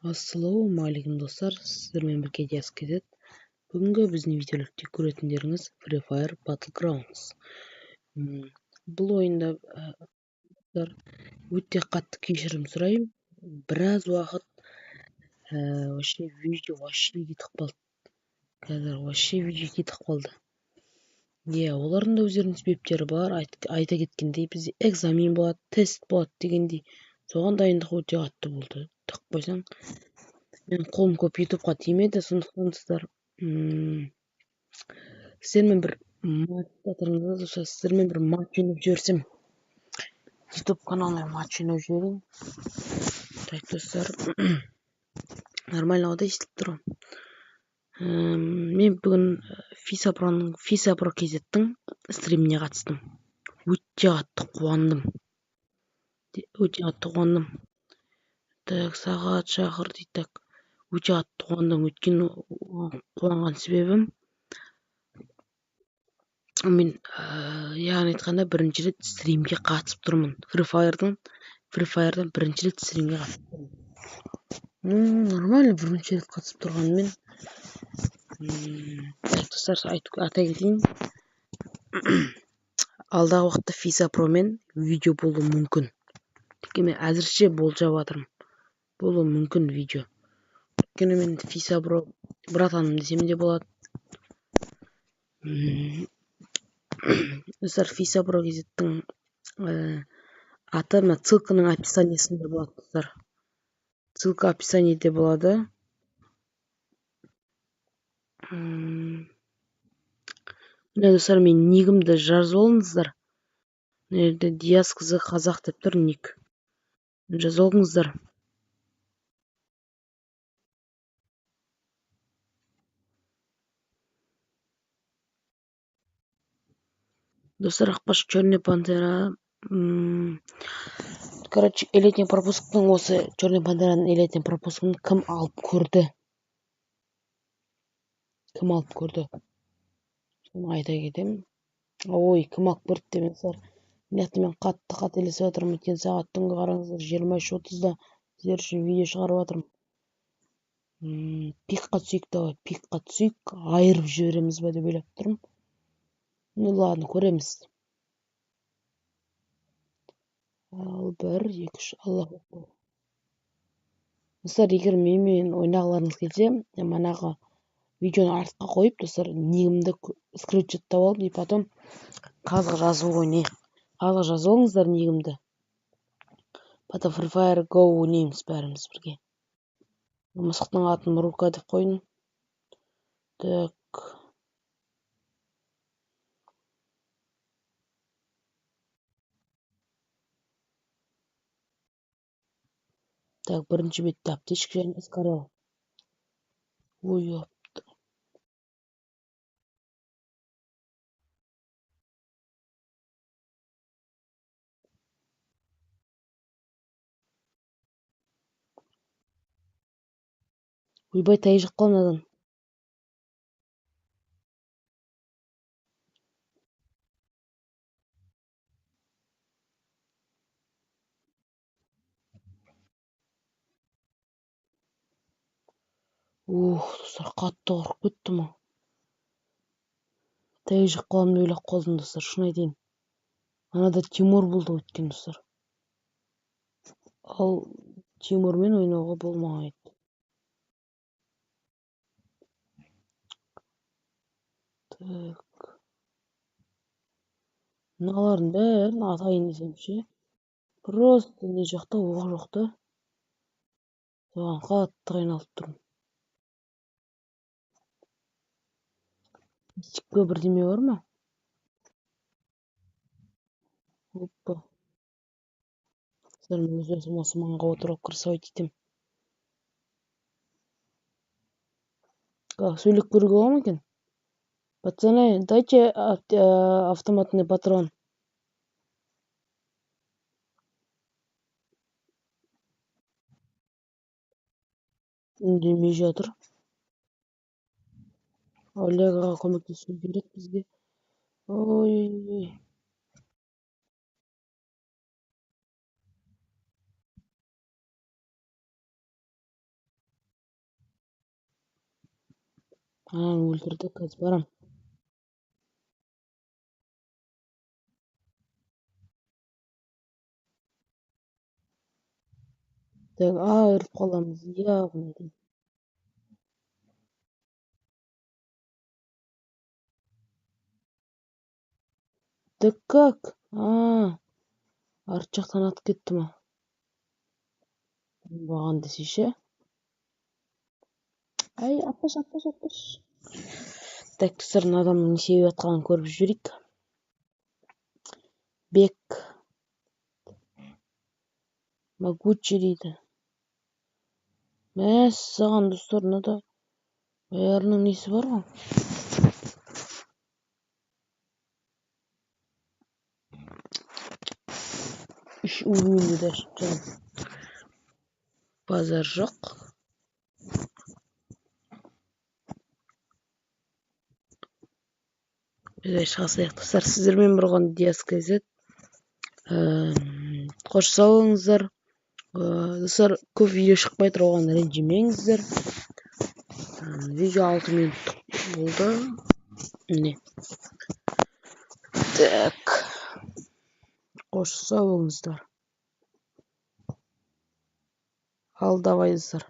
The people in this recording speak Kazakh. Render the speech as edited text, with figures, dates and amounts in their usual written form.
Ассалаумағалейкум достар, сіздермен бірге Диас Кезет. Бүгінгі біздің видеолікте көретіндеріңіз Free Fire Battlegrounds. Бұл ойында өте қатты кешірім сұраймын. Біраз уақыт видео кетіп қалды. Қазір видео кетіп қалды. Олардың да өздерінің себептері бар. Айта кеткендей, бізде экзамен болады, тест болады дегендей. Соған дайындық өте қатты болды. Тық қойсаң, мен қолым көп ютубқа тимеді, сондықтан сіздер сіздермен бір матч ойнап жіберсем, ютуб каналына матч ойнап жіберейін. Так, достар, нормально да естіліп тұр. Мен бүгін FIFA Pro KZ-тің стриміне қатыстым. Өте қатты қуандым. Так, сағат шақыр дейді. Өте қатты қуандым. Өйткені қуанған себебім, мен яғни айтқанда бірінші рет стримге қатысып тұрмын. Free Fire'дан бірінші рет стримге қатысып тұрмын. Нормально бірінші рет қатысып тұрғанымен. Достар, айта кетейін. Алдағы уақытта FIFA Pro'мен видео болуы мүмкін. Мен әзірше болжап жатырмын. Болуы мүмкін видео. Өйткені мен FIFA Pro братаным десем де болады. Достар, FIFA Pro KZ-тің аты ссылканың описаниесінде болады, достар. Ссылка описаниеде болады. Достар, мен нигімді жазып алыңыздар. Диас қызы қазақ деп тұр ник. Жазып алыңыздар. Достар, ақпаш Черная Пантера. Короче, элитный пропусктың осы Черная Пантераның элитный пропускын кім алып көрді? Соны айта кетемін. Кім алып көрді демеңіздер. Мен қатты қателесіп жатырмын. Өткен сағат түнгі қараңыздар 23:30-да сіздер үшін видео шығарып жатырмын. Пикқа түсейік, айырып жібереміз ба деп ойлап тұрмын. Ладно, көреміз. Ал 1, 2, 3, Аллах акбар. Достар, егер менімен ойнағыларыңыз келсе, манағы видеоны артқа қойып, достар, нигімді скриншоттап алып, и потом қазір жазып ойнайық. Қазір жазып алыңыздар нигімді. Потом Free Fire Go ойнаймыз бәріміз бірге. Мысықтың атын Рука деп қойдым. Так. Так, бірінші бетте аптечка және эскарел. Ойбай, тай жақ қаланадан. Достар, қатты қорқып кеттім. Тай жақ қаламын ойлап қалдым, достар, шын айтайын. Анада Тимур болды өткен, достар. Ал Тимурмен ойнауға болмайды. Так. Мыналардың бәрін атайын десем ше. Просто не жақта оқ жоқта. Соған қатты қайналып тұрмын. Тикпе бірдеме бар ма? Опа. Мен өзім осы маңға отырып красавайт етем. Сөйлеп көруге бола ма екен? Пацаны, дайте автоматный патрон. Үндемей жатыр. Олегаға көмектесу керек бізге. Ой. Ананы өлтүрдү, қазір барам. Так, өлүп каламыз. Ягым. Да как? Арт жактан атып кеттима. Баган десейши. Ай, атпаш. Так, достор, адамдын не себеп атканын көрүп жиберейик. Бек могучий дейді. Мәссаған, достор, мынада бәрінің несі бар ғой. Үш уровеньде де ашып жатыр. Базар жоқ. Шығасайық, достар, сіздермен бірге Диас КЗ. Қош сау болыңыздар. Достар, көп видео шықпай тұр, оған ренжімеңіздер. Видео 6 минуттық болды. Міне. Так. Қош сау болыңыздар. Ал давай, достар.